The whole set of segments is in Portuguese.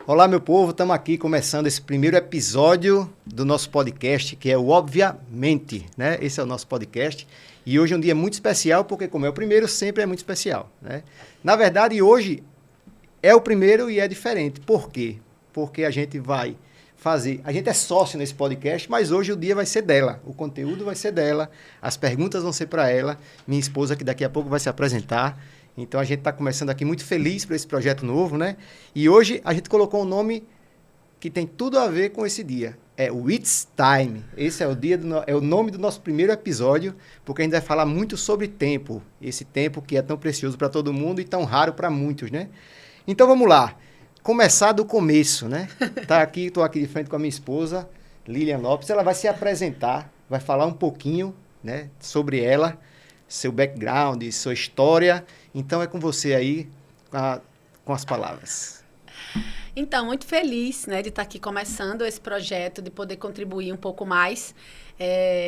Olá, meu povo, estamos aqui começando esse primeiro episódio do nosso podcast, que é o Obviamente, né? Esse é o nosso podcast. E hoje é um dia muito especial, porque como é o primeiro, sempre é muito especial, né? Na verdade, hoje é o primeiro e é diferente. Por quê? Porque a gente vai fazer... A gente é sócio nesse podcast, mas hoje o dia vai ser dela. O conteúdo vai ser dela, as perguntas vão ser para ela. Minha esposa, que daqui a pouco vai se apresentar. Então, a gente está começando aqui muito feliz por esse projeto novo, né? E hoje a gente colocou um nome que tem tudo a ver com esse dia. É o It's Time. Esse é o nome do nosso primeiro episódio, porque a gente vai falar muito sobre tempo. Esse tempo que é tão precioso para todo mundo e tão raro para muitos, né? Então, vamos lá. Começar do começo, né? Estou aqui de frente com a minha esposa, Lilian Lopes. Ela vai se apresentar, vai falar um pouquinho, né, sobre ela, seu background, sua história. Então, é com você aí, com as palavras. Então, muito feliz, né, de estar aqui começando esse projeto, de poder contribuir um pouco mais.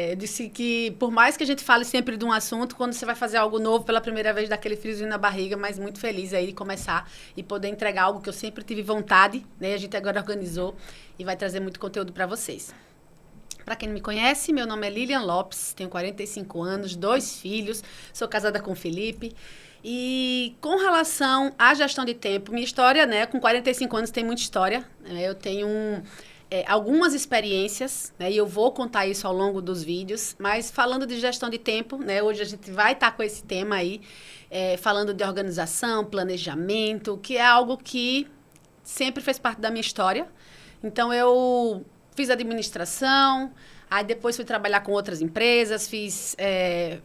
Eu disse que, por mais que a gente fale sempre de um assunto, quando você vai fazer algo novo pela primeira vez, dá aquele friozinho na barriga, mas muito feliz aí de começar e poder entregar algo que eu sempre tive vontade, né? A gente agora organizou e vai trazer muito conteúdo para vocês. Para quem não me conhece, meu nome é Lilian Lopes, tenho 45 anos, 2 filhos, sou casada com o Felipe. E com relação à gestão de tempo, minha história, né, com 45 anos tem muita história. Eu tenho algumas experiências, né, e eu vou contar isso ao longo dos vídeos. Mas falando de gestão de tempo, né, hoje a gente vai estar com esse tema aí, falando de organização, planejamento, que é algo que sempre fez parte da minha história. Então, eu fiz administração, aí depois fui trabalhar com outras empresas, fiz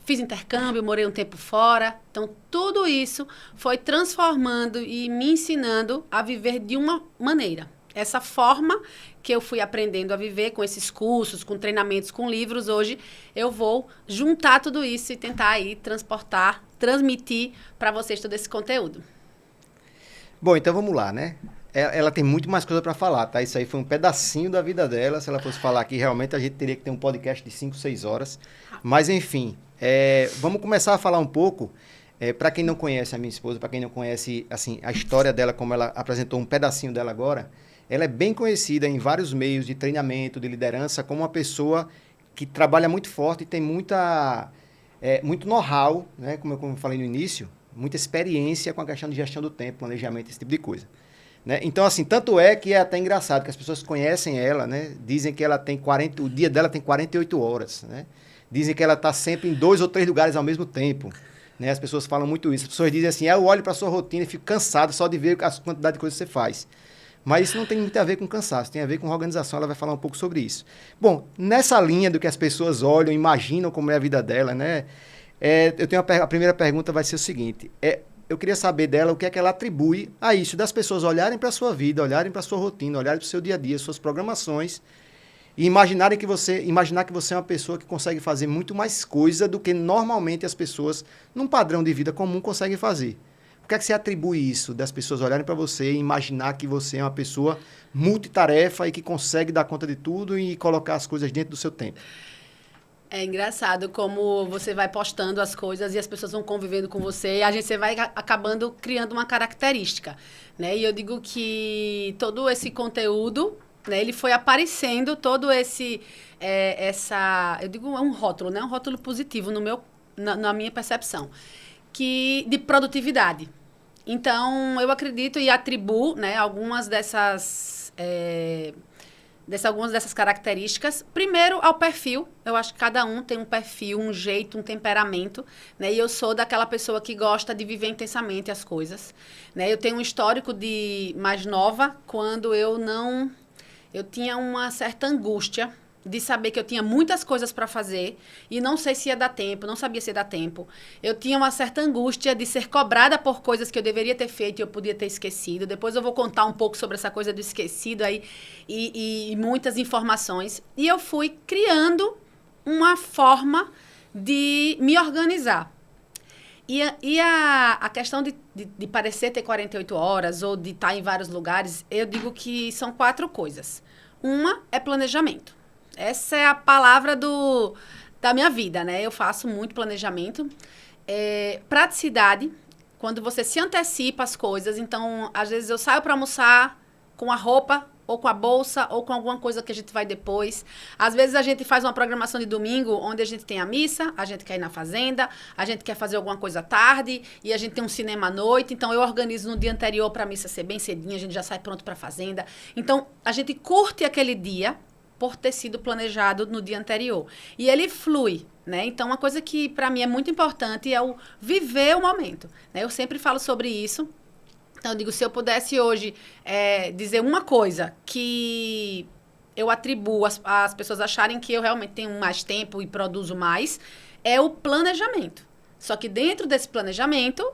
intercâmbio, morei um tempo fora. Então, tudo isso foi transformando e me ensinando a viver de uma maneira. Essa forma que eu fui aprendendo a viver com esses cursos, com treinamentos, com livros, hoje eu vou juntar tudo isso e tentar aí transportar, transmitir para vocês todo esse conteúdo. Bom, então vamos lá, né? Ela tem muito mais coisa para falar, tá? Isso aí foi um pedacinho da vida dela. Se ela fosse falar aqui, realmente a gente teria que ter um podcast de 5, 6 horas. Mas, enfim, vamos começar a falar um pouco. Para quem não conhece a minha esposa, para quem não conhece assim, a história dela, como ela apresentou um pedacinho dela agora, ela é bem conhecida em vários meios de treinamento, de liderança, como uma pessoa que trabalha muito forte e tem muito know-how, né? Como eu falei no início, muita experiência com a questão de gestão do tempo, planejamento, esse tipo de coisa. Né? Então, assim, tanto é que é até engraçado que as pessoas conhecem ela, né? Dizem que ela tem o dia dela tem 48 horas, né? Dizem que ela está sempre em 2 ou 3 lugares ao mesmo tempo, né? As pessoas falam muito isso. As pessoas dizem assim, eu olho para a sua rotina e fico cansado só de ver a quantidade de coisas que você faz. Mas isso não tem muito a ver com cansaço, tem a ver com organização, ela vai falar um pouco sobre isso. Bom, nessa linha do que as pessoas olham, imaginam como é a vida dela, né? Eu tenho a primeira pergunta vai ser o seguinte, eu queria saber dela o que é que ela atribui a isso, das pessoas olharem para a sua vida, olharem para a sua rotina, olharem para o seu dia a dia, suas programações, e imaginar que você é uma pessoa que consegue fazer muito mais coisa do que normalmente as pessoas, num padrão de vida comum, conseguem fazer. O que é que você atribui isso, das pessoas olharem para você e imaginar que você é uma pessoa multitarefa e que consegue dar conta de tudo e colocar as coisas dentro do seu tempo? É engraçado como você vai postando as coisas e as pessoas vão convivendo com você e você vai acabando criando uma característica, né? E eu digo que todo esse conteúdo, né, ele foi aparecendo, todo esse, eu digo, é um rótulo, né? Um rótulo positivo na minha percepção, de produtividade. Então, eu acredito e atribuo, né, algumas dessas características. Primeiro, ao perfil. Eu acho que cada um tem um perfil, um jeito, um temperamento, né? E eu sou daquela pessoa que gosta de viver intensamente as coisas, né? Eu tenho um histórico de mais nova, quando eu tinha uma certa angústia de saber que eu tinha muitas coisas para fazer e não sei se ia dar tempo, não sabia se ia dar tempo. Eu tinha uma certa angústia de ser cobrada por coisas que eu deveria ter feito e eu podia ter esquecido. Depois eu vou contar um pouco sobre essa coisa do esquecido aí e muitas informações. E eu fui criando uma forma de me organizar. E a questão de parecer ter 48 horas ou de estar em vários lugares, eu digo que são 4 coisas. Uma é planejamento. Essa é a palavra da minha vida, né? Eu faço muito planejamento. Praticidade, quando você se antecipa as coisas. Então, às vezes eu saio para almoçar com a roupa, ou com a bolsa, ou com alguma coisa que a gente vai depois. Às vezes a gente faz uma programação de domingo, onde a gente tem a missa, a gente quer ir na fazenda, a gente quer fazer alguma coisa à tarde, e a gente tem um cinema à noite. Então, eu organizo no dia anterior para a missa ser bem cedinho, a gente já sai pronto para a fazenda. Então, a gente curte aquele dia por ter sido planejado no dia anterior. E ele flui, né? Então, uma coisa que para mim é muito importante é o viver o momento, né? Eu sempre falo sobre isso. Então, eu digo, se eu pudesse hoje dizer uma coisa que eu atribuo as pessoas acharem que eu realmente tenho mais tempo e produzo mais, é o planejamento. Só que dentro desse planejamento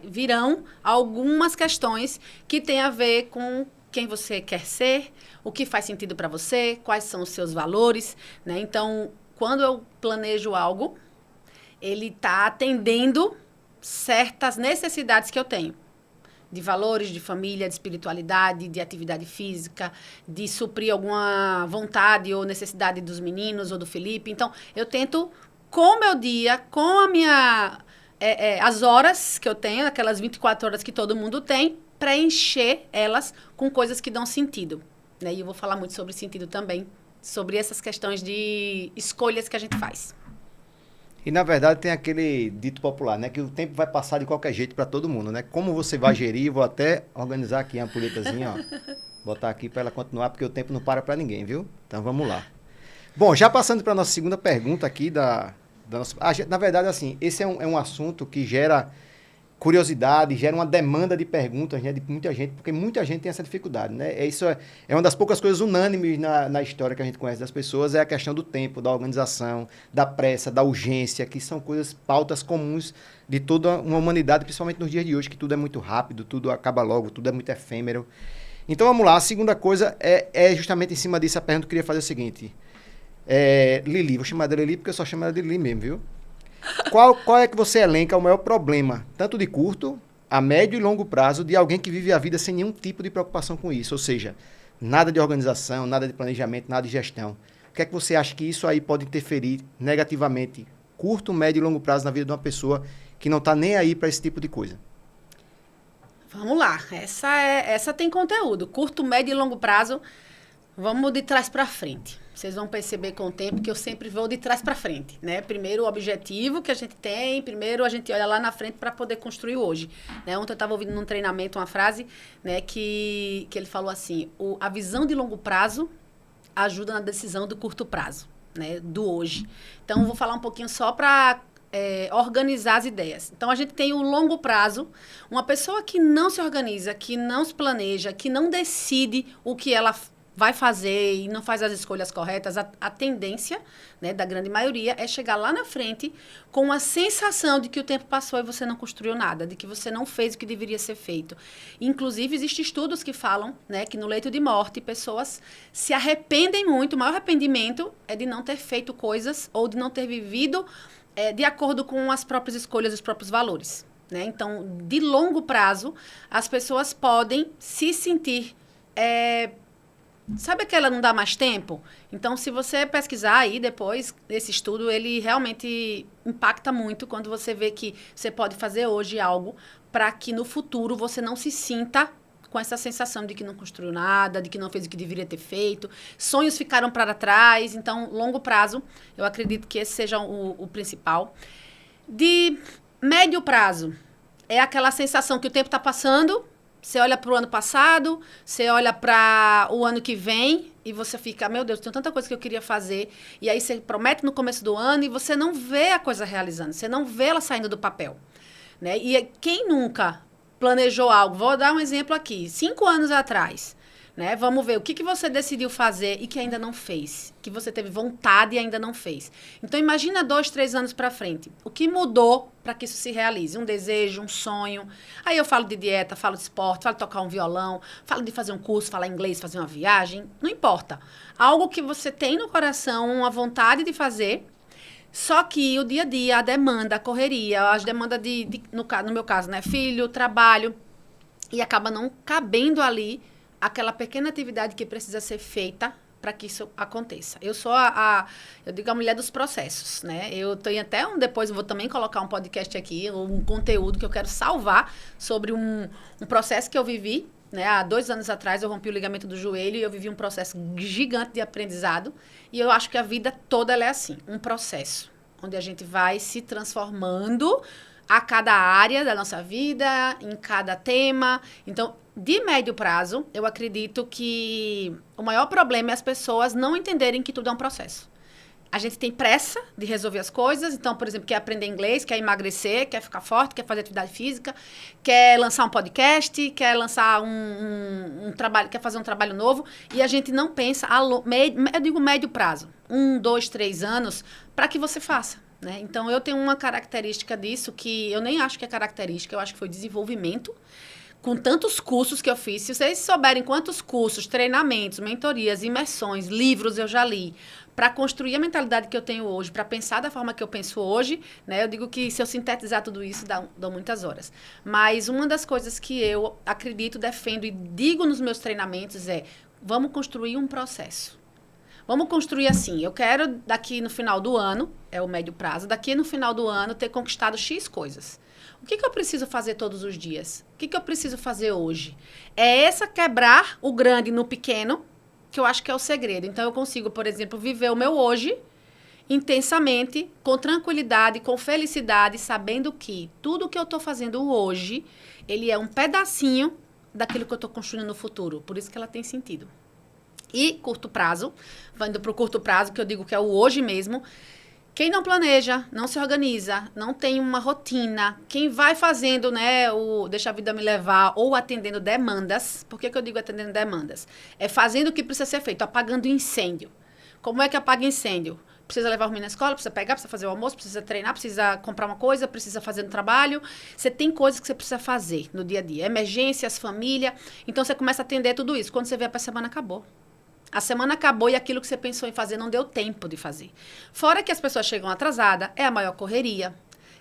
virão algumas questões que têm a ver com quem você quer ser, o que faz sentido para você, quais são os seus valores, né? Então, quando eu planejo algo, ele está atendendo certas necessidades que eu tenho. De valores, de família, de espiritualidade, de atividade física, de suprir alguma vontade ou necessidade dos meninos ou do Felipe. Então, eu tento, com o meu dia, com a minha... as horas que eu tenho, aquelas 24 horas que todo mundo tem, preencher elas com coisas que dão sentido. Né? E eu vou falar muito sobre sentido também, sobre essas questões de escolhas que a gente faz. E, na verdade, tem aquele dito popular, né? Que o tempo vai passar de qualquer jeito para todo mundo, né? Como você vai gerir, vou até organizar aqui a ampulhetazinha, ó. Botar aqui para ela continuar, porque o tempo não para para ninguém, viu? Então, vamos lá. Bom, já passando para a nossa segunda pergunta aqui da nossa... na verdade, assim, esse é um assunto que gera curiosidade, gera uma demanda de perguntas, né, de muita gente, porque muita gente tem essa dificuldade, né? Isso é uma das poucas coisas unânimes na história que a gente conhece das pessoas, é a questão do tempo, da organização, da pressa, da urgência, que são pautas comuns de toda uma humanidade, principalmente nos dias de hoje, que tudo é muito rápido, tudo acaba logo, tudo é muito efêmero. Então, vamos lá. A segunda coisa é justamente em cima disso a pergunta que eu queria fazer o seguinte. Lili, vou chamar de Lili porque eu só chamo ela de Lili mesmo, viu? Qual é que você elenca o maior problema, tanto de curto, a médio e longo prazo, de alguém que vive a vida sem nenhum tipo de preocupação com isso? Ou seja, nada de organização, nada de planejamento, nada de gestão. O que é que você acha que isso aí pode interferir negativamente, curto, médio e longo prazo, na vida de uma pessoa que não está nem aí para esse tipo de coisa? Vamos lá. Essa tem conteúdo. Curto, médio e longo prazo, vamos de trás para frente. Vocês vão perceber com o tempo que eu sempre vou de trás para frente, né? Primeiro o objetivo que a gente tem, primeiro a gente olha lá na frente para poder construir hoje. Né? Ontem eu estava ouvindo num treinamento uma frase, né, que ele falou assim, a visão de longo prazo ajuda na decisão do curto prazo, né, do hoje. Então, eu vou falar um pouquinho só para organizar as ideias. Então, a gente tem o longo prazo, uma pessoa que não se organiza, que não se planeja, que não decide o que ela vai fazer e não faz as escolhas corretas, a tendência, né, da grande maioria é chegar lá na frente com a sensação de que o tempo passou e você não construiu nada, de que você não fez o que deveria ser feito. Inclusive, existem estudos que falam, né, que no leito de morte, pessoas se arrependem muito, o maior arrependimento é de não ter feito coisas ou de não ter vivido de acordo com as próprias escolhas e os próprios valores. Né? Então, de longo prazo, as pessoas podem se sentir... Sabe que ela não dá mais tempo? Então, se você pesquisar aí depois, esse estudo, ele realmente impacta muito quando você vê que você pode fazer hoje algo para que no futuro você não se sinta com essa sensação de que não construiu nada, de que não fez o que deveria ter feito. Sonhos ficaram para trás. Então, longo prazo, eu acredito que esse seja o principal. De médio prazo, é aquela sensação que o tempo está passando. Você olha para o ano passado, você olha para o ano que vem e você fica, meu Deus, tem tanta coisa que eu queria fazer. E aí você promete no começo do ano e você não vê a coisa realizando, você não vê ela saindo do papel. Né? E quem nunca planejou algo, vou dar um exemplo aqui, 5 anos atrás, né? Vamos ver o que você decidiu fazer e que ainda não fez, que você teve vontade e ainda não fez. Então, imagina 2, 3 anos para frente. O que mudou para que isso se realize? Um desejo, um sonho. Aí eu falo de dieta, falo de esporte, falo de tocar um violão, falo de fazer um curso, falar inglês, fazer uma viagem. Não importa. Algo que você tem no coração, uma vontade de fazer, só que o dia a dia, a demanda, a correria, as demandas no meu caso, né? Filho, trabalho, e acaba não cabendo ali aquela pequena atividade que precisa ser feita para que isso aconteça. Eu sou eu digo a mulher dos processos, né? Eu tenho até depois eu vou também colocar um podcast aqui, um conteúdo que eu quero salvar sobre um processo que eu vivi, né? Há 2 anos atrás eu rompi o ligamento do joelho e eu vivi um processo gigante de aprendizado. E eu acho que a vida toda ela é assim, um processo, onde a gente vai se transformando a cada área da nossa vida, em cada tema. Então, de médio prazo, eu acredito que o maior problema é as pessoas não entenderem que tudo é um processo. A gente tem pressa de resolver as coisas. Então, por exemplo, quer aprender inglês, quer emagrecer, quer ficar forte, quer fazer atividade física, quer lançar um podcast, quer lançar um trabalho, quer fazer um trabalho novo. E a gente não pensa, eu digo médio prazo, 1, 2, 3 anos, para que você faça. Né? Então, eu tenho uma característica disso que eu nem acho que é característica, eu acho que foi desenvolvimento. Com tantos cursos que eu fiz, se vocês souberem quantos cursos, treinamentos, mentorias, imersões, livros eu já li, para construir a mentalidade que eu tenho hoje, para pensar da forma que eu penso hoje, né? Eu digo que se eu sintetizar tudo isso, dão muitas horas. Mas uma das coisas que eu acredito, defendo e digo nos meus treinamentos é, vamos construir um processo. Vamos construir assim, eu quero daqui no final do ano, é o médio prazo, daqui no final do ano ter conquistado X coisas. O que eu preciso fazer todos os dias? O que eu preciso fazer hoje? É quebrar o grande no pequeno, que eu acho que é o segredo. Então, eu consigo, por exemplo, viver o meu hoje intensamente, com tranquilidade, com felicidade, sabendo que tudo que eu estou fazendo hoje, ele é um pedacinho daquilo que eu estou construindo no futuro. Por isso que ela tem sentido. E curto prazo, indo para o curto prazo, que eu digo que é o hoje mesmo. Quem não planeja, não se organiza, não tem uma rotina, quem vai fazendo, né, deixa a vida me levar, ou atendendo demandas, por que eu digo atendendo demandas? É fazendo o que precisa ser feito, apagando incêndio. Como é que apaga incêndio? Precisa levar o menino na escola, precisa pegar, precisa fazer o almoço, precisa treinar, precisa comprar uma coisa, precisa fazer um trabalho. Você tem coisas que você precisa fazer no dia a dia, emergências, família. Então, você começa a atender tudo isso. Quando você vê, a semana acabou. A semana acabou e aquilo que você pensou em fazer não deu tempo de fazer. Fora que as pessoas chegam atrasadas, é a maior correria.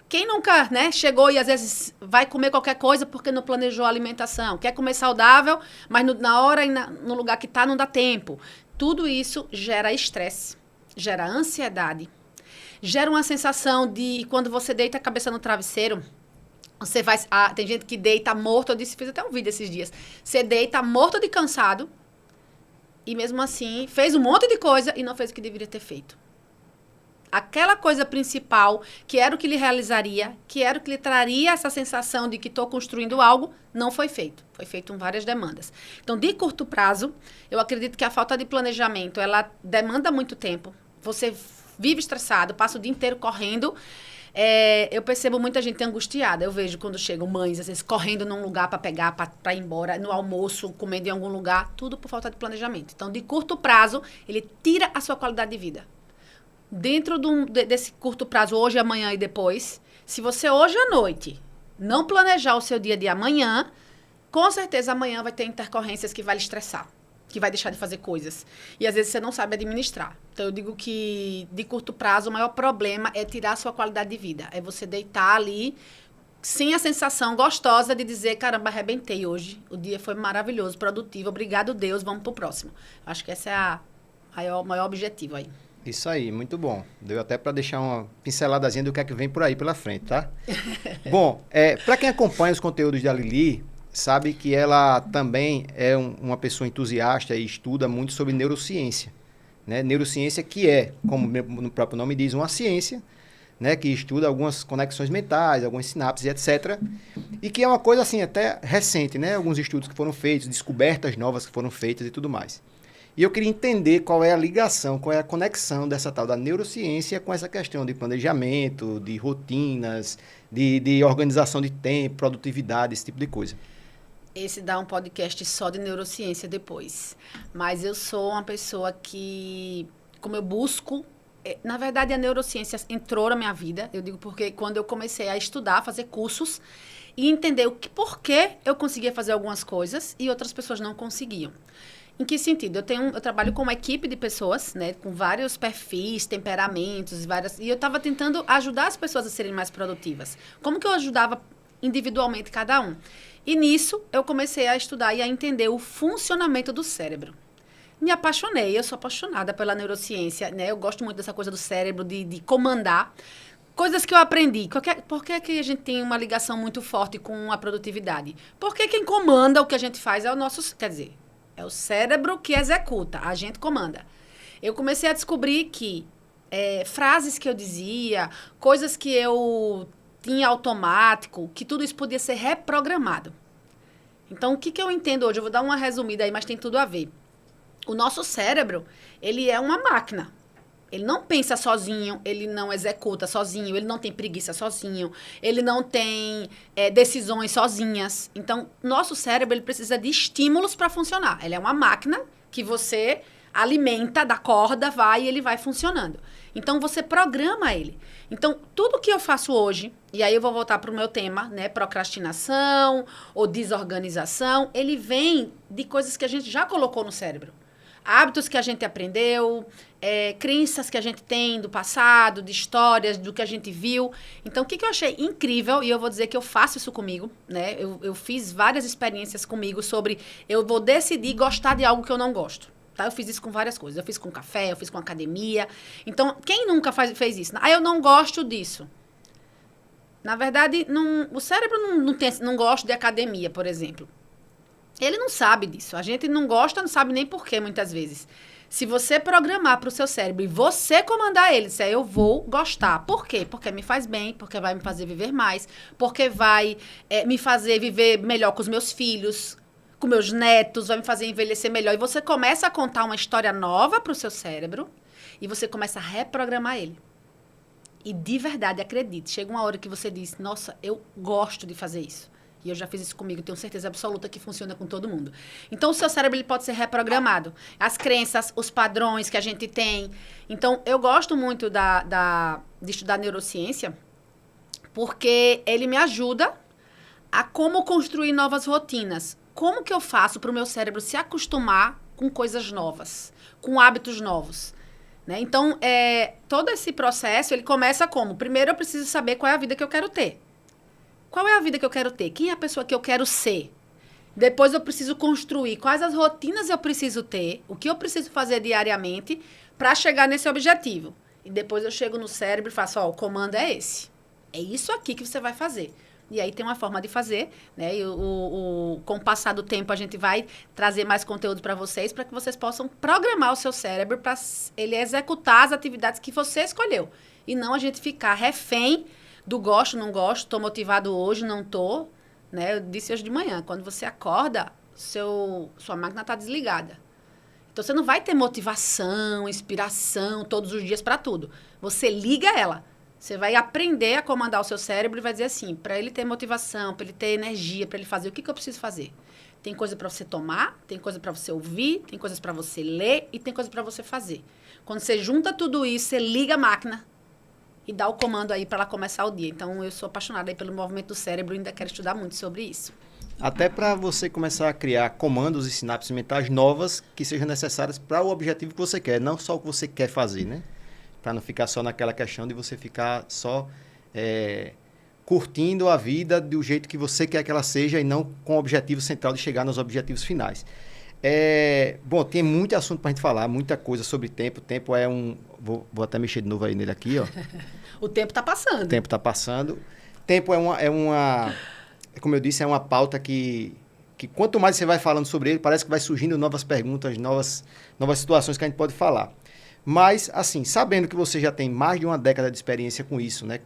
Quem nunca, né, chegou e às vezes vai comer qualquer coisa porque não planejou a alimentação, quer comer saudável, mas na hora e no lugar que está não dá tempo. Tudo isso gera estresse, gera ansiedade, gera uma sensação de quando você deita a cabeça no travesseiro, você vai... tem gente que deita morto, fiz até um vídeo esses dias. Você deita morto de cansado, e mesmo assim, fez um monte de coisa e não fez o que deveria ter feito. Aquela coisa principal, que era o que lhe realizaria, que era o que lhe traria essa sensação de que estou construindo algo, não foi feito. Foi feito com várias demandas. Então, de curto prazo, eu acredito que a falta de planejamento, ela demanda muito tempo. Você vive estressado, passa o dia inteiro correndo. Eu percebo muita gente angustiada. Eu vejo quando chegam mães, às vezes, correndo num lugar para pegar, para ir embora, no almoço, comendo em algum lugar, tudo por falta de planejamento. Então, de curto prazo, ele tira a sua qualidade de vida. Dentro desse curto prazo, hoje, amanhã e depois, se você hoje à noite não planejar o seu dia de amanhã, com certeza amanhã vai ter intercorrências que vai lhe estressar, que vai deixar de fazer coisas. E às vezes você não sabe administrar. Então, eu digo que, de curto prazo, o maior problema é tirar a sua qualidade de vida. É você deitar ali, sem a sensação gostosa de dizer, caramba, arrebentei hoje. O dia foi maravilhoso, produtivo. Obrigado, Deus, vamos pro próximo. Acho que esse é o maior objetivo aí. Isso aí, muito bom. Deu até para deixar uma pinceladazinha do que é que vem por aí pela frente, tá? Bom, para quem acompanha os conteúdos da Lili, sabe que ela também é uma pessoa entusiasta e estuda muito sobre neurociência. Né? Neurociência que é, como no próprio nome diz, uma ciência, né? Que estuda algumas conexões mentais, algumas sinapses, etc. E que é uma coisa assim até recente, né? Alguns estudos que foram feitos, descobertas novas que foram feitas e tudo mais. E eu queria entender qual é a ligação, qual é a conexão dessa tal da neurociência com essa questão de planejamento, de rotinas, de organização de tempo, produtividade, esse tipo de coisa. Esse dá um podcast só de neurociência depois. Mas eu sou uma pessoa que, como eu busco... Na verdade, a neurociência entrou na minha vida. Eu digo porque quando eu comecei a estudar, fazer cursos e entender por que eu conseguia fazer algumas coisas e outras pessoas não conseguiam. Em que sentido? Eu trabalho com uma equipe de pessoas, né, com vários perfis, temperamentos, e eu estava tentando ajudar as pessoas a serem mais produtivas. Como que eu ajudava individualmente cada um? E nisso, eu comecei a estudar e a entender o funcionamento do cérebro. Me apaixonei, eu sou apaixonada pela neurociência, né? Eu gosto muito dessa coisa do cérebro, de comandar. Coisas que eu aprendi. Por que que a gente tem uma ligação muito forte com a produtividade? Porque quem comanda o que a gente faz é o nosso... Quer dizer, é o cérebro que executa, a gente comanda. Eu comecei a descobrir que frases que eu dizia, coisas que eu tinha automático, que tudo isso podia ser reprogramado. Então, o que eu entendo hoje? Eu vou dar uma resumida aí, mas tem tudo a ver. O nosso cérebro, ele é uma máquina. Ele não pensa sozinho, ele não executa sozinho, ele não tem preguiça sozinho, ele não tem decisões sozinhas. Então, nosso cérebro ele precisa de estímulos para funcionar. Ele é uma máquina que você alimenta, dá corda, vai e ele vai funcionando. Então, você programa ele. Então, tudo que eu faço hoje, e aí eu vou voltar para o meu tema, né? Procrastinação ou desorganização, ele vem de coisas que a gente já colocou no cérebro. Hábitos que a gente aprendeu, crenças que a gente tem do passado, de histórias, do que a gente viu. Então, o que eu achei incrível, e eu vou dizer que eu faço isso comigo, né? Eu fiz várias experiências comigo sobre eu vou decidir gostar de algo que eu não gosto. Tá? Eu fiz isso com várias coisas. Eu fiz com café, eu fiz com academia. Então, quem nunca fez isso? Eu não gosto disso. Na verdade, o cérebro não gosta de academia, por exemplo. Ele não sabe disso. A gente não gosta, não sabe nem por quê, muitas vezes. Se você programar para o seu cérebro e você comandar ele, se eu vou gostar. Por quê? Porque me faz bem, porque vai me fazer viver mais, porque vai me fazer viver melhor com os meus filhos, com meus netos, vai me fazer envelhecer melhor. E você começa a contar uma história nova para o seu cérebro e você começa a reprogramar ele. E de verdade, acredite, chega uma hora que você diz, nossa, eu gosto de fazer isso. E eu já fiz isso comigo, tenho certeza absoluta que funciona com todo mundo. Então, o seu cérebro ele pode ser reprogramado. As crenças, os padrões que a gente tem. Então, eu gosto muito de estudar neurociência, porque ele me ajuda a como construir novas rotinas. Como que eu faço para o meu cérebro se acostumar com coisas novas, com hábitos novos? Né? Então, todo esse processo, ele começa como? Primeiro, eu preciso saber qual é a vida que eu quero ter. Qual é a vida que eu quero ter? Quem é a pessoa que eu quero ser? Depois eu preciso construir quais as rotinas eu preciso ter, o que eu preciso fazer diariamente para chegar nesse objetivo. E depois eu chego no cérebro e faço, o comando é esse. É isso aqui que você vai fazer. E aí tem uma forma de fazer, né? E com o passar do tempo a gente vai trazer mais conteúdo para vocês, para que vocês possam programar o seu cérebro para ele executar as atividades que você escolheu. E não a gente ficar refém do gosto, não gosto, estou motivado hoje, não estou. Né? Eu disse hoje de manhã, quando você acorda, sua máquina está desligada. Então, você não vai ter motivação, inspiração todos os dias para tudo. Você liga ela. Você vai aprender a comandar o seu cérebro e vai dizer assim, para ele ter motivação, para ele ter energia, para ele fazer, o que eu preciso fazer? Tem coisa para você tomar, tem coisa para você ouvir, tem coisas para você ler e tem coisa para você fazer. Quando você junta tudo isso, você liga a máquina e dá o comando aí para ela começar o dia. Então, eu sou apaixonada aí pelo movimento do cérebro e ainda quero estudar muito sobre isso. Até para você começar a criar comandos e sinapses mentais novas que sejam necessárias para o objetivo que você quer, não só o que você quer fazer, né? Para não ficar só naquela questão de você ficar só curtindo a vida do jeito que você quer que ela seja e não com o objetivo central de chegar nos objetivos finais. Bom, tem muito assunto para a gente falar, muita coisa sobre tempo. O tempo é um... Vou até mexer de novo aí nele aqui, ó. O tempo está passando. O tempo está passando. Tempo como eu disse, é uma pauta que quanto mais você vai falando sobre ele, parece que vai surgindo novas perguntas, novas situações que a gente pode falar. Mas, assim, sabendo que você já tem mais de uma década de experiência com isso, né?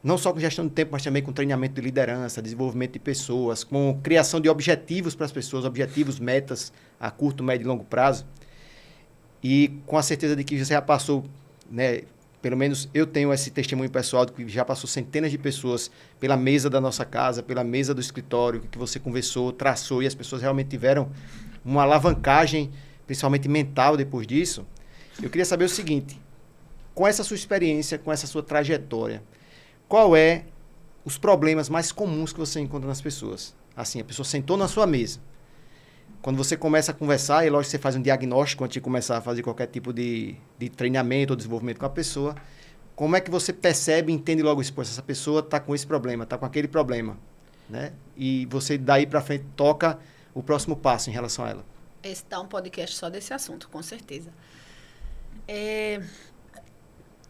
Não só com gestão do tempo, mas também com treinamento de liderança, desenvolvimento de pessoas, com criação de objetivos para as pessoas, objetivos, metas a curto, médio e longo prazo. E com a certeza de que você já passou, né? Pelo menos eu tenho esse testemunho pessoal de que já passou centenas de pessoas pela mesa da nossa casa, pela mesa do escritório, que você conversou, traçou, e as pessoas realmente tiveram uma alavancagem, principalmente mental, depois disso. Eu queria saber o seguinte, com essa sua experiência, com essa sua trajetória, qual é os problemas mais comuns que você encontra nas pessoas? Assim, a pessoa sentou na sua mesa. Quando você começa a conversar, e lógico que você faz um diagnóstico antes de começar a fazer qualquer tipo de treinamento ou desenvolvimento com a pessoa, como é que você percebe e entende logo isso? Essa pessoa está com esse problema, está com aquele problema, né? E você daí para frente toca o próximo passo em relação a ela. Esse dá um podcast só desse assunto, com certeza.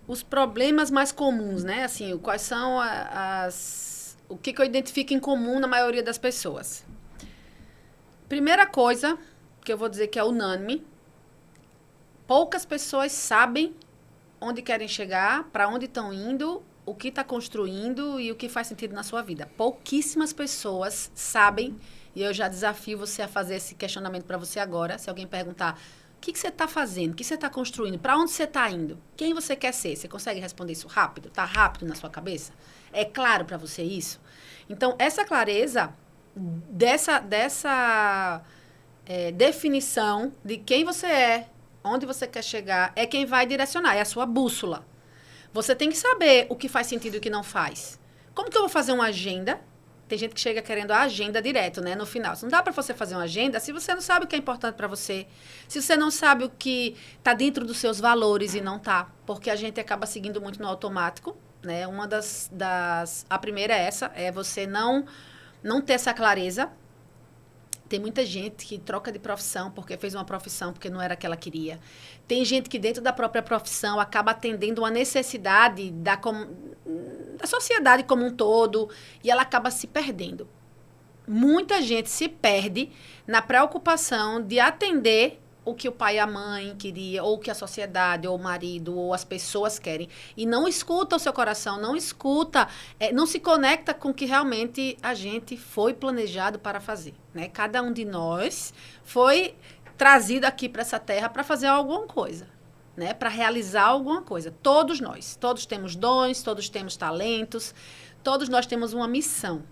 os problemas mais comuns, né? Assim, quais são o que eu identifico em comum na maioria das pessoas. Primeira coisa que eu vou dizer que é unânime, poucas pessoas sabem onde querem chegar, para onde estão indo, o que está construindo e o que faz sentido na sua vida. Pouquíssimas pessoas sabem, e eu já desafio você a fazer esse questionamento para você agora, se alguém perguntar, o que você está fazendo? O que você está construindo? Para onde você está indo? Quem você quer ser? Você consegue responder isso rápido? Está rápido na sua cabeça? É claro para você isso? Então, essa clareza dessa definição de quem você é, onde você quer chegar, é quem vai direcionar, é a sua bússola. Você tem que saber o que faz sentido e o que não faz. Como que eu vou fazer uma agenda? Tem gente que chega querendo a agenda direto, né? No final. Não dá para você fazer uma agenda se você não sabe o que é importante para você. Se você não sabe o que está dentro dos seus valores e não tá. Porque a gente acaba seguindo muito no automático, né? Uma a primeira é essa, é você não ter essa clareza. Tem muita gente que troca de profissão porque fez uma profissão porque não era a que ela queria. Tem gente que dentro da própria profissão acaba atendendo uma necessidade da sociedade como um todo e ela acaba se perdendo. Muita gente se perde na preocupação de atender o que o pai e a mãe queria, ou o que a sociedade, ou o marido, ou as pessoas querem. E não escuta o seu coração, não escuta, não se conecta com o que realmente a gente foi planejado para fazer. Né? Cada um de nós foi trazido aqui para essa terra para fazer alguma coisa. Né? Para realizar alguma coisa. Todos nós. Todos temos dons, todos temos talentos, todos nós temos uma missão.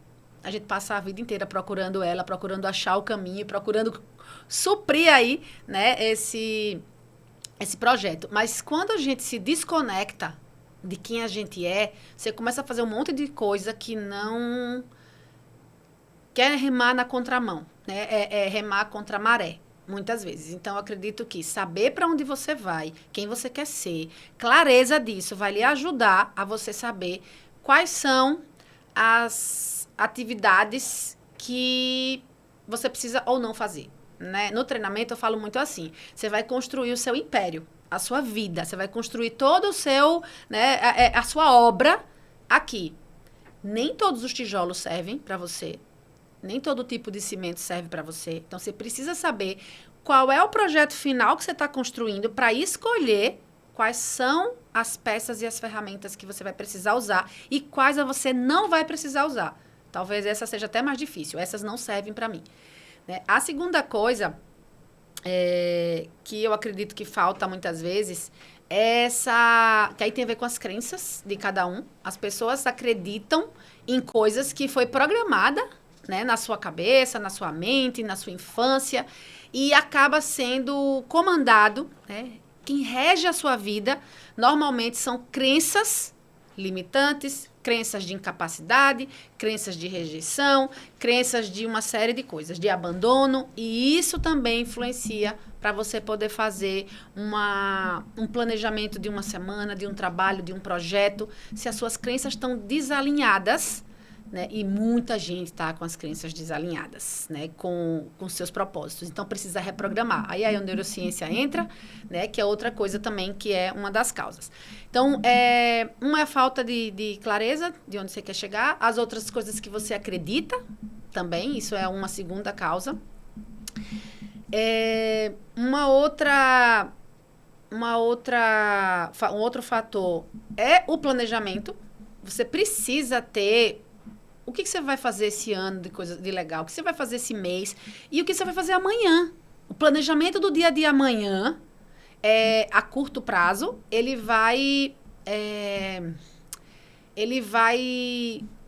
A gente passa a vida inteira procurando ela, procurando achar o caminho, procurando suprir aí, né, esse projeto. Mas quando a gente se desconecta de quem a gente é, você começa a fazer um monte de coisa que não quer remar na contramão, né? É remar contra a maré, muitas vezes. Então, eu acredito que saber para onde você vai, quem você quer ser, clareza disso vai lhe ajudar a você saber quais são as atividades que você precisa ou não fazer. Né? No treinamento eu falo muito assim, você vai construir o seu império, a sua vida, você vai construir todo o seu, né, a sua obra aqui. Nem todos os tijolos servem para você, nem todo tipo de cimento serve para você, então você precisa saber qual é o projeto final que você está construindo para escolher quais são as peças e as ferramentas que você vai precisar usar e quais você não vai precisar usar. Talvez essa seja até mais difícil, essas não servem para mim. Né? A segunda coisa que eu acredito que falta muitas vezes é que aí tem a ver com as crenças de cada um. As pessoas acreditam em coisas que foi programada, né, na sua cabeça, na sua mente, na sua infância e acaba sendo comandado, né? Quem rege a sua vida normalmente são crenças limitantes, crenças de incapacidade, crenças de rejeição, crenças de uma série de coisas, de abandono, e isso também influencia para você poder fazer um planejamento de uma semana, de um trabalho, de um projeto, se as suas crenças estão desalinhadas, né? E muita gente está com as crenças desalinhadas, né? Com seus propósitos. Então, precisa reprogramar. Aí a neurociência entra, né? Que é outra coisa também, que é uma das causas. Então, uma é a falta de clareza de onde você quer chegar. As outras coisas que você acredita também, isso é uma segunda causa. Um outro fator é o planejamento. Você precisa ter o que você vai fazer esse ano de coisa de legal, o que você vai fazer esse mês e o que você vai fazer amanhã. O planejamento do dia a dia amanhã, a curto prazo, ele vai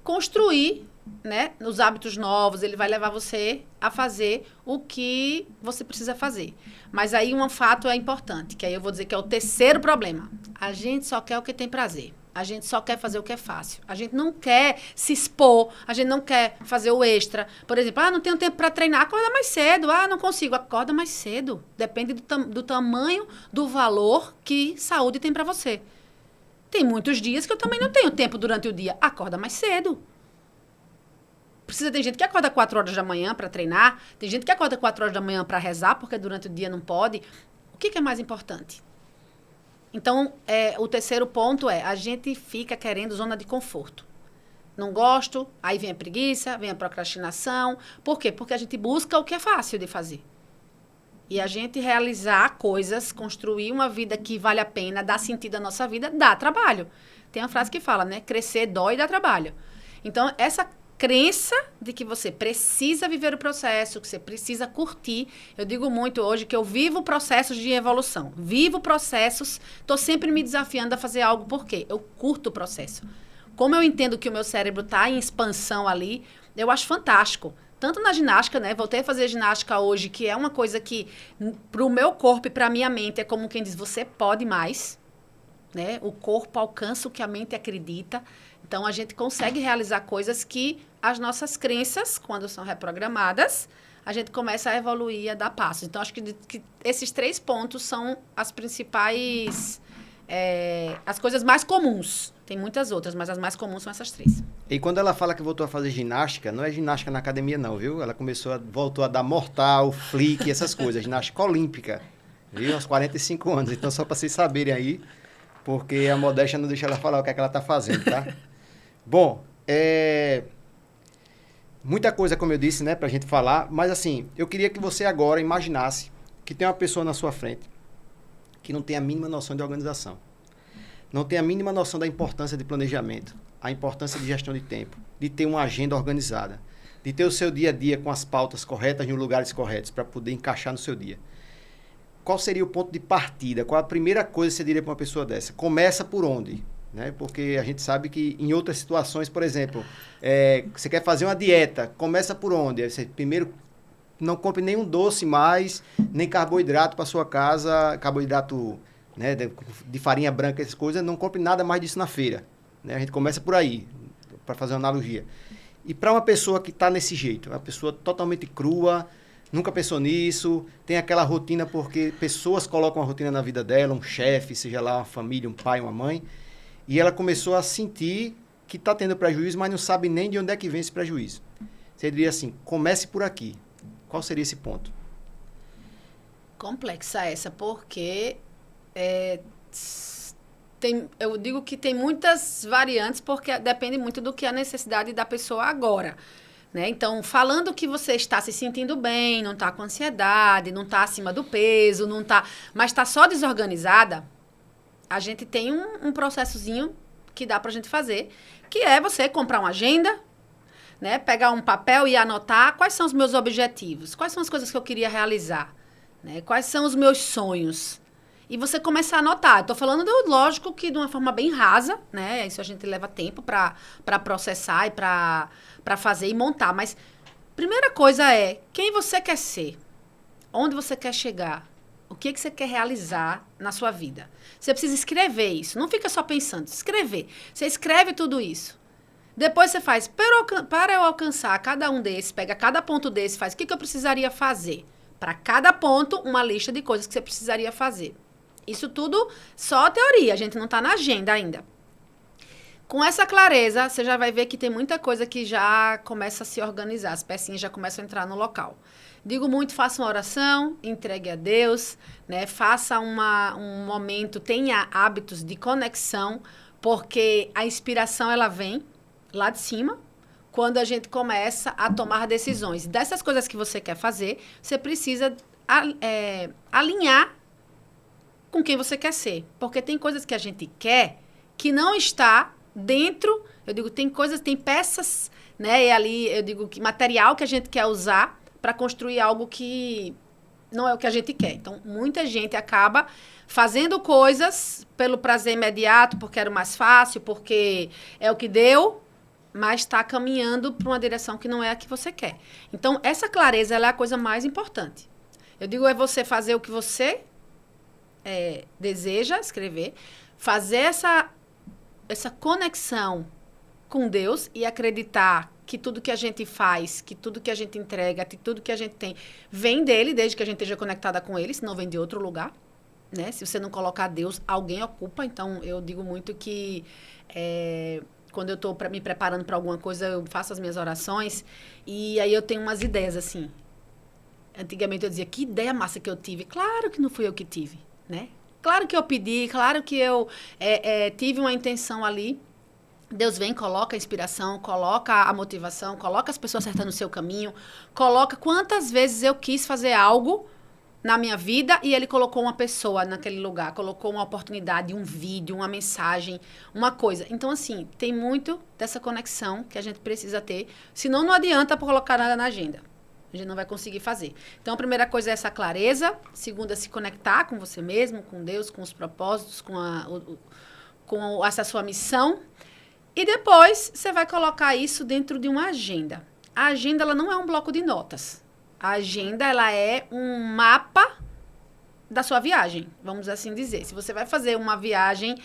construir, né, os hábitos novos, ele vai levar você a fazer o que você precisa fazer. Mas aí um fato é importante, que aí eu vou dizer que é o terceiro problema. A gente só quer o que tem prazer. A gente só quer fazer o que é fácil. A gente não quer se expor, a gente não quer fazer o extra. Por exemplo, não tenho tempo para treinar, acorda mais cedo. Não consigo, acorda mais cedo. Depende do tamanho, do valor que saúde tem para você. Tem muitos dias que eu também não tenho tempo durante o dia. Acorda mais cedo. Tem gente que acorda 4 horas da manhã para treinar, tem gente que acorda 4 horas da manhã para rezar, porque durante o dia não pode. O que é mais importante? Então, o terceiro ponto a gente fica querendo zona de conforto. Não gosto, aí vem a preguiça, vem a procrastinação. Por quê? Porque a gente busca o que é fácil de fazer. E a gente realizar coisas, construir uma vida que vale a pena, dá sentido à nossa vida, dá trabalho. Tem uma frase que fala, né? Crescer dói e dá trabalho. Então, essa crença de que você precisa viver o processo, que você precisa curtir. Eu digo muito hoje que eu vivo processos de evolução. Vivo processos, estou sempre me desafiando a fazer algo, por quê? Eu curto o processo. Como eu entendo que o meu cérebro está em expansão ali, eu acho fantástico. Tanto na ginástica, né? Voltei a fazer ginástica hoje, que é uma coisa que, para o meu corpo e para a minha mente, é como quem diz, você pode mais. Né? O corpo alcança o que a mente acredita. Então, a gente consegue realizar coisas que as nossas crenças, quando são reprogramadas, a gente começa a evoluir e a dar passos. Então, acho que esses 3 pontos são as principais, as coisas mais comuns. Tem muitas outras, mas as mais comuns são essas 3. E quando ela fala que voltou a fazer ginástica, não é ginástica na academia não, viu? Ela voltou a dar mortal, flick, essas coisas, ginástica olímpica, viu? Aos 45 anos. Então, só para vocês saberem aí, porque a modéstia não deixa ela falar o que é que ela está fazendo, tá? Bom, muita coisa, como eu disse, né, pra gente falar, mas assim, eu queria que você agora imaginasse que tem uma pessoa na sua frente que não tem a mínima noção de organização, não tem a mínima noção da importância de planejamento, a importância de gestão de tempo, de ter uma agenda organizada, de ter o seu dia a dia com as pautas corretas nos lugares corretos para poder encaixar no seu dia. Qual seria o ponto de partida? Qual a primeira coisa que você diria para uma pessoa dessa? Começa por onde? Né? Porque a gente sabe que em outras situações, por exemplo, você quer fazer uma dieta, começa por onde? Você primeiro não compre nenhum doce mais, nem carboidrato para sua casa, carboidrato, né, de farinha branca, essas coisas, não compre nada mais disso na feira. Né? A gente começa por aí, para fazer uma analogia. E para uma pessoa que está nesse jeito, uma pessoa totalmente crua, nunca pensou nisso, tem aquela rotina porque pessoas colocam uma rotina na vida dela, um chefe, seja lá uma família, um pai, uma mãe, e ela começou a sentir que está tendo prejuízo, mas não sabe nem de onde é que vem esse prejuízo. Você diria assim, comece por aqui. Qual seria esse ponto? Complexa essa, porque eu digo que tem muitas variantes, porque depende muito do que é a necessidade da pessoa agora. Né? Então, falando que você está se sentindo bem, não está com ansiedade, não está acima do peso, não tá, mas está só desorganizada, a gente tem um processozinho que dá para a gente fazer, que é você comprar uma agenda, né? Pegar um papel e anotar quais são os meus objetivos, quais são as coisas que eu queria realizar, né? Quais são os meus sonhos. E você começar a anotar. Estou falando, lógico, que de uma forma bem rasa, né? Isso a gente leva tempo para processar e para fazer e montar. Mas primeira coisa é quem você quer ser, onde você quer chegar, o que você quer realizar na sua vida. Você precisa escrever isso. Não fica só pensando, escrever. Você escreve tudo isso. Depois você faz, para eu alcançar cada um desses, pega cada ponto desse, faz o que eu precisaria fazer. Para cada ponto, uma lista de coisas que você precisaria fazer. Isso tudo só teoria, a gente não está na agenda ainda. Com essa clareza, você já vai ver que tem muita coisa que já começa a se organizar, as pecinhas já começam a entrar no local. Digo muito, faça uma oração, entregue a Deus, né? Faça um momento, tenha hábitos de conexão, porque a inspiração ela vem lá de cima, quando a gente começa a tomar decisões. Dessas coisas que você quer fazer, você precisa alinhar com quem você quer ser. Porque tem coisas que a gente quer que não está dentro, eu digo, tem coisas, tem peças, né? E ali, eu digo, que material que a gente quer usar para construir algo que não é o que a gente quer. Então, muita gente acaba fazendo coisas pelo prazer imediato, porque era o mais fácil, porque é o que deu, mas está caminhando para uma direção que não é a que você quer. Então, essa clareza ela é a coisa mais importante. Eu digo, é você fazer o que você deseja escrever, fazer essa conexão com Deus e acreditar que tudo que a gente faz, que tudo que a gente entrega, que tudo que a gente tem, vem dele, desde que a gente esteja conectada com ele, senão vem de outro lugar. Né? Se você não colocar Deus, alguém ocupa. Então, eu digo muito que quando eu estou me preparando para alguma coisa, eu faço as minhas orações e aí eu tenho umas ideias assim. Antigamente eu dizia, que ideia massa que eu tive. Claro que não fui eu que tive, né? Claro que eu pedi, claro que eu tive uma intenção ali. Deus vem, coloca a inspiração, coloca a motivação, coloca as pessoas certas no seu caminho, coloca quantas vezes eu quis fazer algo na minha vida e ele colocou uma pessoa naquele lugar, colocou uma oportunidade, um vídeo, uma mensagem, uma coisa. Então, assim, tem muito dessa conexão que a gente precisa ter, senão não adianta colocar nada na agenda. A gente não vai conseguir fazer. Então, a primeira coisa é essa clareza, segunda, se conectar com você mesmo, com Deus, com os propósitos, com essa sua missão. E depois, você vai colocar isso dentro de uma agenda. A agenda, ela não é um bloco de notas. A agenda, ela é um mapa da sua viagem, vamos assim dizer. Se você vai fazer uma viagem,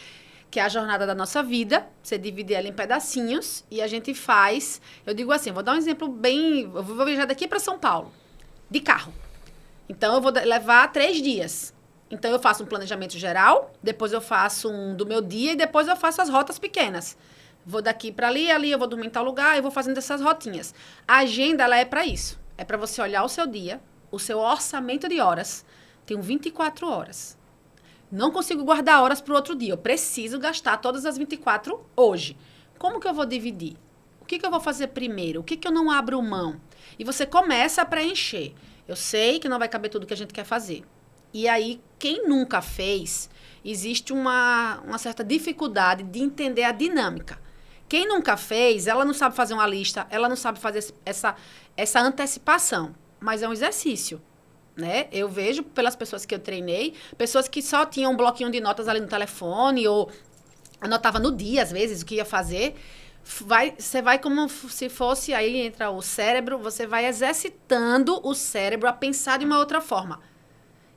que é a jornada da nossa vida, você divide ela em pedacinhos e a gente faz... Eu digo assim, vou dar um exemplo bem... Eu vou viajar daqui para São Paulo, de carro. Então, eu vou levar 3 dias. Então, eu faço um planejamento geral, depois eu faço um do meu dia e depois eu faço as rotas pequenas. Vou daqui para ali eu vou dormir em tal lugar, eu vou fazendo essas rotinhas. A agenda, ela é para isso. É para você olhar o seu dia, o seu orçamento de horas. Tenho 24 horas. Não consigo guardar horas para o outro dia. Eu preciso gastar todas as 24 hoje. Como que eu vou dividir? O que eu vou fazer primeiro? O que eu não abro mão? E você começa a preencher. Eu sei que não vai caber tudo que a gente quer fazer. E aí, quem nunca fez, existe uma certa dificuldade de entender a dinâmica. Quem nunca fez, ela não sabe fazer uma lista, ela não sabe fazer essa antecipação, mas é um exercício, né? Eu vejo pelas pessoas que eu treinei, pessoas que só tinham um bloquinho de notas ali no telefone ou anotava no dia, às vezes, o que ia fazer. Você vai como se fosse, aí entra o cérebro, você vai exercitando o cérebro a pensar de uma outra forma.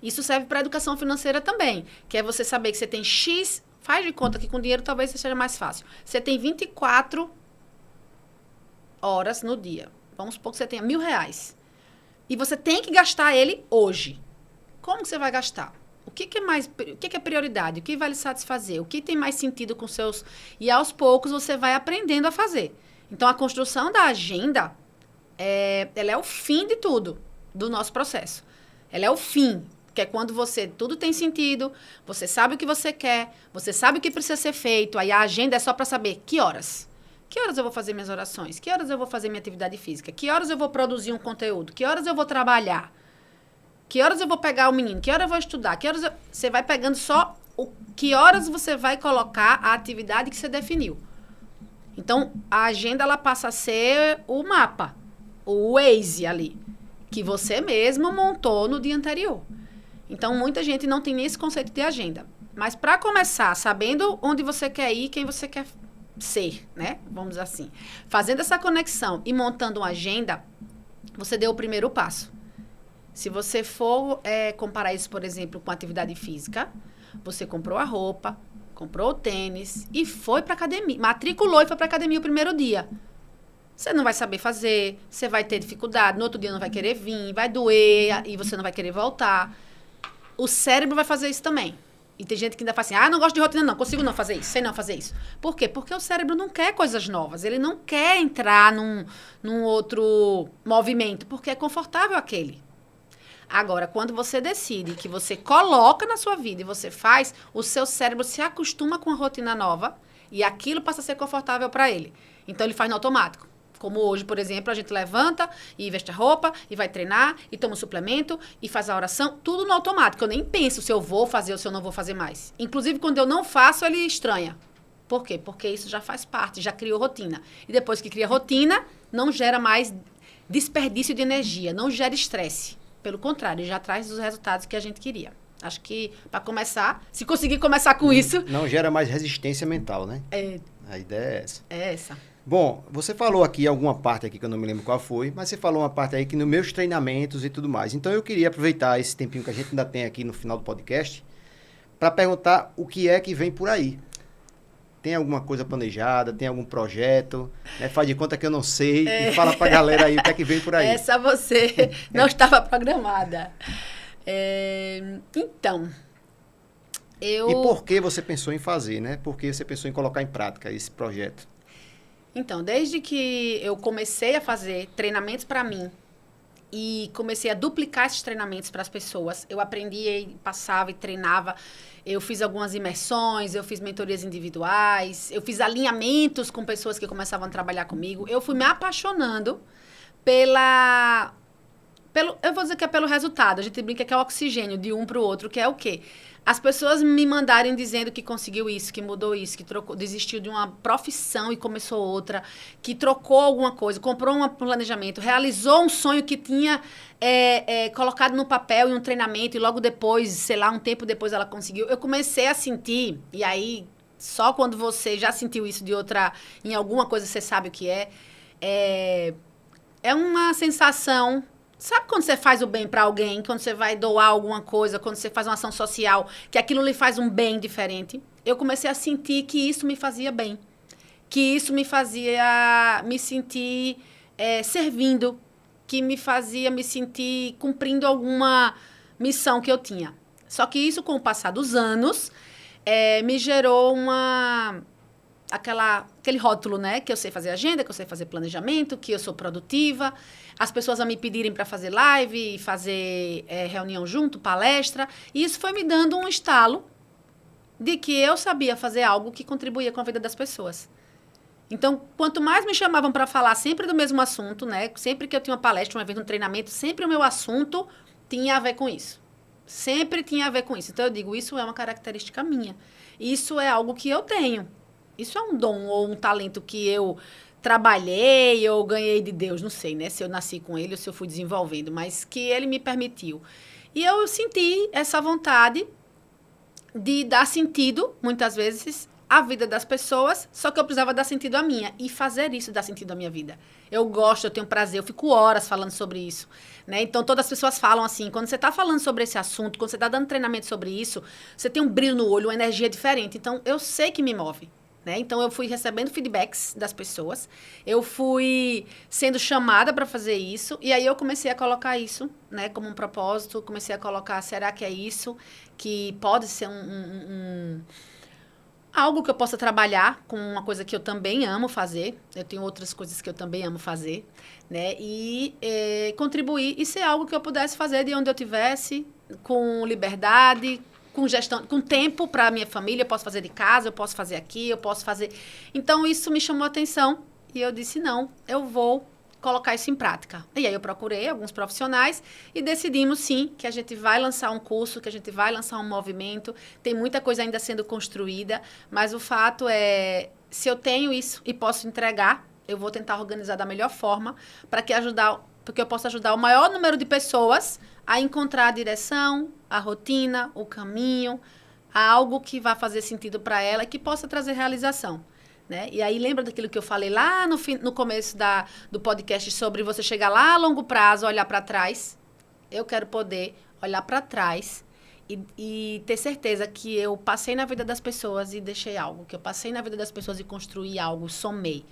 Isso serve para a educação financeira também, que é você saber que você tem X... Faz de conta que com dinheiro talvez seja mais fácil. Você tem 24 horas no dia. Vamos supor que você tenha R$1.000. E você tem que gastar ele hoje. Como que você vai gastar? O que é prioridade? O que vai lhe satisfazer? O que tem mais sentido com seus... E aos poucos você vai aprendendo a fazer. Então, a construção da agenda, ela é o fim de tudo, do nosso processo. Ela é o fim. Que é quando tudo tem sentido, você sabe o que você quer, você sabe o que precisa ser feito, aí a agenda é só para saber que horas. Que horas eu vou fazer minhas orações? Que horas eu vou fazer minha atividade física? Que horas eu vou produzir um conteúdo? Que horas eu vou trabalhar? Que horas eu vou pegar o menino? Que horas eu vou estudar? Que horas você vai pegando só que horas você vai colocar a atividade que você definiu. Então, a agenda ela passa a ser o mapa, o Waze ali, que você mesmo montou no dia anterior. Então, muita gente não tem nem esse conceito de agenda. Mas, para começar, sabendo onde você quer ir, quem você quer ser, né? Vamos dizer assim. Fazendo essa conexão e montando uma agenda, você deu o primeiro passo. Se você for comparar isso, por exemplo, com atividade física, você comprou a roupa, comprou o tênis e foi para academia. Matriculou e foi para academia o primeiro dia. Você não vai saber fazer, você vai ter dificuldade, no outro dia não vai querer vir, vai doer e você não vai querer voltar. O cérebro vai fazer isso também. E tem gente que ainda fala assim, não gosto de rotina, não, consigo não fazer isso, sei não fazer isso. Por quê? Porque o cérebro não quer coisas novas, ele não quer entrar num outro movimento, porque é confortável aquele. Agora, quando você decide que você coloca na sua vida e você faz, o seu cérebro se acostuma com a rotina nova e aquilo passa a ser confortável para ele. Então, ele faz no automático. Como hoje, por exemplo, a gente levanta e veste a roupa e vai treinar e toma um suplemento e faz a oração, tudo no automático. Eu nem penso se eu vou fazer ou se eu não vou fazer mais. Inclusive, quando eu não faço, ele estranha. Por quê? Porque isso já faz parte, já criou rotina. E depois que cria rotina, não gera mais desperdício de energia, não gera estresse. Pelo contrário, já traz os resultados que a gente queria. Acho que, para começar, se conseguir começar com isso... Não gera mais resistência mental, né? A ideia é essa. É essa. Bom, você falou aqui alguma parte aqui que eu não me lembro qual foi, mas você falou uma parte aí que nos meus treinamentos e tudo mais. Então, eu queria aproveitar esse tempinho que a gente ainda tem aqui no final do podcast para perguntar o que é que vem por aí. Tem alguma coisa planejada? Tem algum projeto? Né? Faz de conta que eu não sei e fala para a galera aí o que é que vem por aí. Essa você não estava programada. Então, E por que você pensou em fazer, né? Por que você pensou em colocar em prática esse projeto? Então, desde que eu comecei a fazer treinamentos para mim e comecei a duplicar esses treinamentos para as pessoas. Eu aprendia, passava e treinava. Eu fiz algumas imersões, eu fiz mentorias individuais, eu fiz alinhamentos com pessoas que começavam a trabalhar comigo. Eu fui me apaixonando eu vou dizer que é pelo resultado. A gente brinca que é o oxigênio de um para o outro, que é o quê? As pessoas me mandarem dizendo que conseguiu isso, que mudou isso, que desistiu de uma profissão e começou outra, que trocou alguma coisa, comprou um planejamento, realizou um sonho que tinha colocado no papel em um treinamento e logo depois, sei lá, um tempo depois ela conseguiu. Eu comecei a sentir, e aí só quando você já sentiu isso em alguma coisa você sabe o que é uma sensação. Sabe quando você faz o bem para alguém, quando você vai doar alguma coisa, quando você faz uma ação social, que aquilo lhe faz um bem diferente? Eu comecei a sentir que isso me fazia bem, que isso me fazia me sentir servindo, que me fazia me sentir cumprindo alguma missão que eu tinha. Só que isso, com o passar dos anos, me gerou aquele rótulo, né? Que eu sei fazer agenda, que eu sei fazer planejamento, que eu sou produtiva. As pessoas a me pedirem para fazer live, fazer reunião junto, palestra. E isso foi me dando um estalo de que eu sabia fazer algo que contribuía com a vida das pessoas. Então, quanto mais me chamavam para falar sempre do mesmo assunto, né? Sempre que eu tinha uma palestra, um evento, um treinamento, sempre o meu assunto tinha a ver com isso. Sempre tinha a ver com isso. Então, eu digo, isso é uma característica minha. Isso é algo que eu tenho. Isso é um dom ou um talento que eu trabalhei ou ganhei de Deus, não sei, né? Se eu nasci com ele ou se eu fui desenvolvendo, mas que ele me permitiu. E eu senti essa vontade de dar sentido, muitas vezes, à vida das pessoas, só que eu precisava dar sentido à minha. E fazer isso dar sentido à minha vida. Eu gosto, eu tenho prazer, eu fico horas falando sobre isso, né? Então, todas as pessoas falam assim, quando você está falando sobre esse assunto, quando você está dando treinamento sobre isso, você tem um brilho no olho, uma energia diferente. Então, eu sei que me move. Né? Então, eu fui recebendo feedbacks das pessoas, eu fui sendo chamada para fazer isso, e aí eu comecei a colocar isso, né, como um propósito, comecei a colocar, será que é isso? Que pode ser algo que eu possa trabalhar com uma coisa que eu também amo fazer, eu tenho outras coisas que eu também amo fazer, né, e contribuir e ser algo que eu pudesse fazer de onde eu tivesse, com liberdade, com gestão, com tempo para a minha família, eu posso fazer de casa, eu posso fazer aqui, eu posso fazer... Então, isso me chamou a atenção e eu disse, não, eu vou colocar isso em prática. E aí, eu procurei alguns profissionais e decidimos, sim, que a gente vai lançar um curso, que a gente vai lançar um movimento. Tem muita coisa ainda sendo construída, mas o fato é, se eu tenho isso e posso entregar, eu vou tentar organizar da melhor forma porque eu posso ajudar o maior número de pessoas a encontrar a direção, a rotina, o caminho, algo que vá fazer sentido para ela e que possa trazer realização. Né? E aí, lembra daquilo que eu falei lá no começo do podcast sobre você chegar lá a longo prazo, olhar para trás? Eu quero poder olhar para trás e ter certeza que eu passei na vida das pessoas e deixei algo, que eu passei na vida das pessoas e construí algo, somei.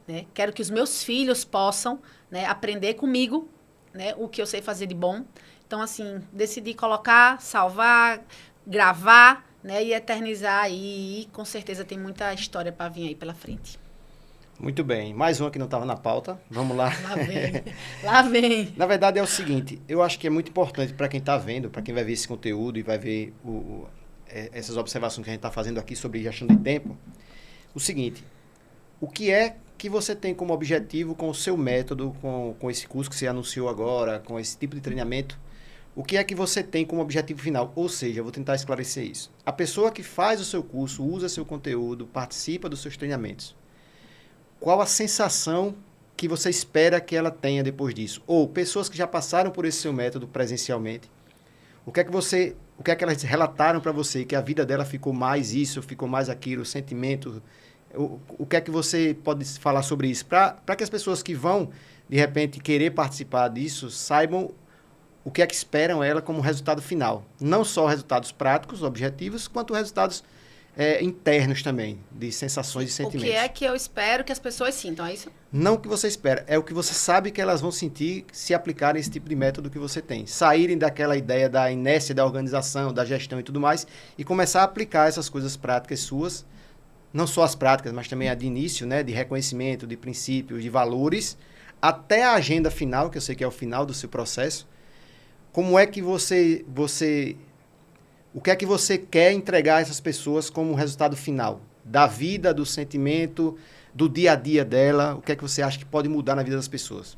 Né? Quero que os meus filhos possam, né, aprender comigo, né, o que eu sei fazer de bom. Então, assim, decidi colocar, salvar, gravar, né, e eternizar aí. E com certeza tem muita história para vir aí pela frente. Muito bem. Mais uma que não estava na pauta. Vamos lá. Lá vem. Lá vem. Na verdade, é o seguinte. Eu acho que é muito importante para quem está vendo, para quem vai ver esse conteúdo e vai ver essas observações que a gente está fazendo aqui sobre gestão de tempo. O seguinte. O que é que você tem como objetivo com o seu método, com esse curso que você anunciou agora, com esse tipo de treinamento? O que é que você tem como objetivo final? Ou seja, eu vou tentar esclarecer isso. A pessoa que faz o seu curso, usa seu conteúdo, participa dos seus treinamentos. Qual a sensação que você espera que ela tenha depois disso? Ou pessoas que já passaram por esse seu método presencialmente, o que é que elas relataram para você? Que a vida dela ficou mais isso, ficou mais aquilo, sentimento. O que é que você pode falar sobre isso? Para que as pessoas que vão, de repente, querer participar disso, saibam o que é que esperam ela como resultado final. Não só resultados práticos, objetivos, quanto resultados internos também, de sensações e sentimentos. O que é que eu espero que as pessoas sintam, é isso? Não o que você espera, é o que você sabe que elas vão sentir se aplicarem esse tipo de método que você tem. Saírem daquela ideia da inércia, da organização, da gestão e tudo mais, e começar a aplicar essas coisas práticas suas, não só as práticas, mas também a de início, né, de reconhecimento, de princípios, de valores, até a agenda final, que eu sei que é o final do seu processo, como é que o que é que você quer entregar a essas pessoas como resultado final? Da vida, do sentimento, do dia a dia dela, o que é que você acha que pode mudar na vida das pessoas?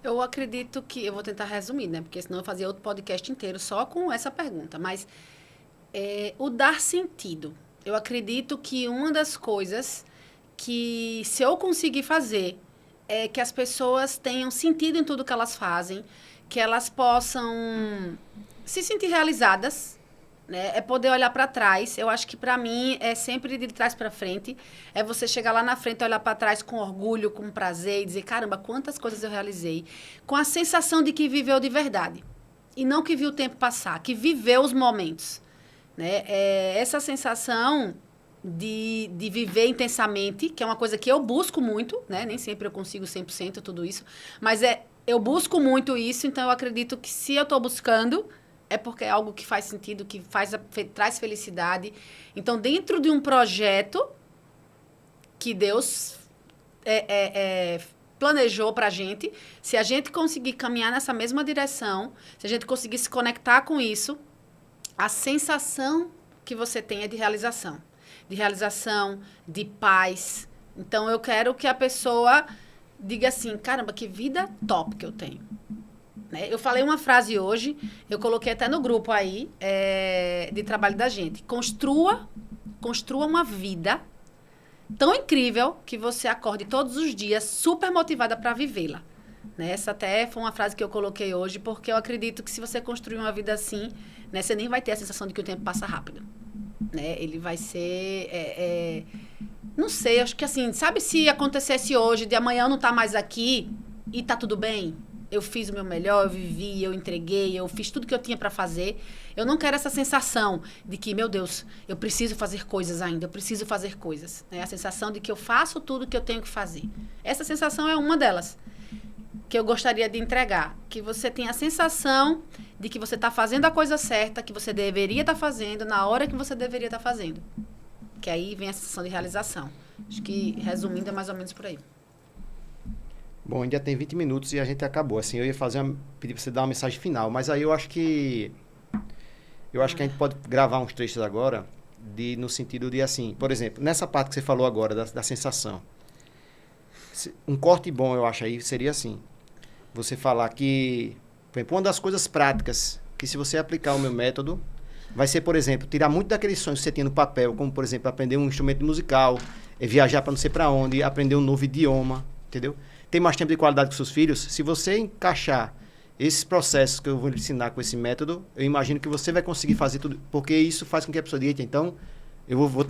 Eu acredito que... Eu vou tentar resumir, né? Porque senão eu fazia outro podcast inteiro só com essa pergunta. Mas o dar sentido. Eu acredito que uma das coisas que, se eu conseguir fazer, é que as pessoas tenham sentido em tudo que elas fazem, que elas possam se sentir realizadas, né? É poder olhar para trás. Eu acho que, para mim, é sempre de trás para frente. É você chegar lá na frente, olhar para trás com orgulho, com prazer e dizer, caramba, quantas coisas eu realizei. Com a sensação de que viveu de verdade. E não que viu o tempo passar, que viveu os momentos. Né? Essa sensação de viver intensamente, que é uma coisa que eu busco muito, né? Nem sempre eu consigo 100% tudo isso, mas eu busco muito isso, então eu acredito que se eu estou buscando, é porque é algo que faz sentido, que traz felicidade. Então, dentro de um projeto que Deus planejou para a gente, se a gente conseguir caminhar nessa mesma direção, se a gente conseguir se conectar com isso, a sensação que você tem é de realização, de paz. Então, eu quero que a pessoa diga assim, caramba, que vida top que eu tenho. Né? Eu falei uma frase hoje, eu coloquei até no grupo aí, de trabalho da gente. Construa uma vida tão incrível que você acorde todos os dias super motivada para vivê-la. Né? Essa até foi uma frase que eu coloquei hoje, porque eu acredito que se você construir uma vida assim, né, você nem vai ter a sensação de que o tempo passa rápido. Né? Ele vai ser... não sei, acho que assim, sabe se acontecesse hoje, de amanhã eu não estar mais aqui e tá tudo bem? Eu fiz o meu melhor, eu vivi, eu entreguei, eu fiz tudo que eu tinha para fazer. Eu não quero essa sensação de que, meu Deus, eu preciso fazer coisas ainda, eu preciso fazer coisas. Né? A sensação de que eu faço tudo que eu tenho que fazer. Essa sensação é uma delas que eu gostaria de entregar. Que você tenha a sensação de que você está fazendo a coisa certa, que você deveria estar fazendo, na hora que você deveria estar fazendo. Que aí vem a sensação de realização. Acho que, resumindo, é mais ou menos por aí. Bom, ainda tem 20 minutos e a gente acabou. Assim, eu ia pedir para você dar uma mensagem final, mas aí eu acho que a gente pode gravar uns trechos agora, no sentido de assim, por exemplo, nessa parte que você falou agora, da sensação. Um corte bom, eu acho aí, seria assim, você falar que, por exemplo, uma das coisas práticas, que se você aplicar o meu método, vai ser, por exemplo, tirar muito daqueles sonhos que você tinha no papel, como, por exemplo, aprender um instrumento musical, viajar para não sei para onde, aprender um novo idioma, entendeu? Ter mais tempo de qualidade com seus filhos. Se você encaixar esses processos que eu vou lhe ensinar com esse método, eu imagino que você vai conseguir fazer tudo, porque isso faz com que a pessoa diga, então, eu vou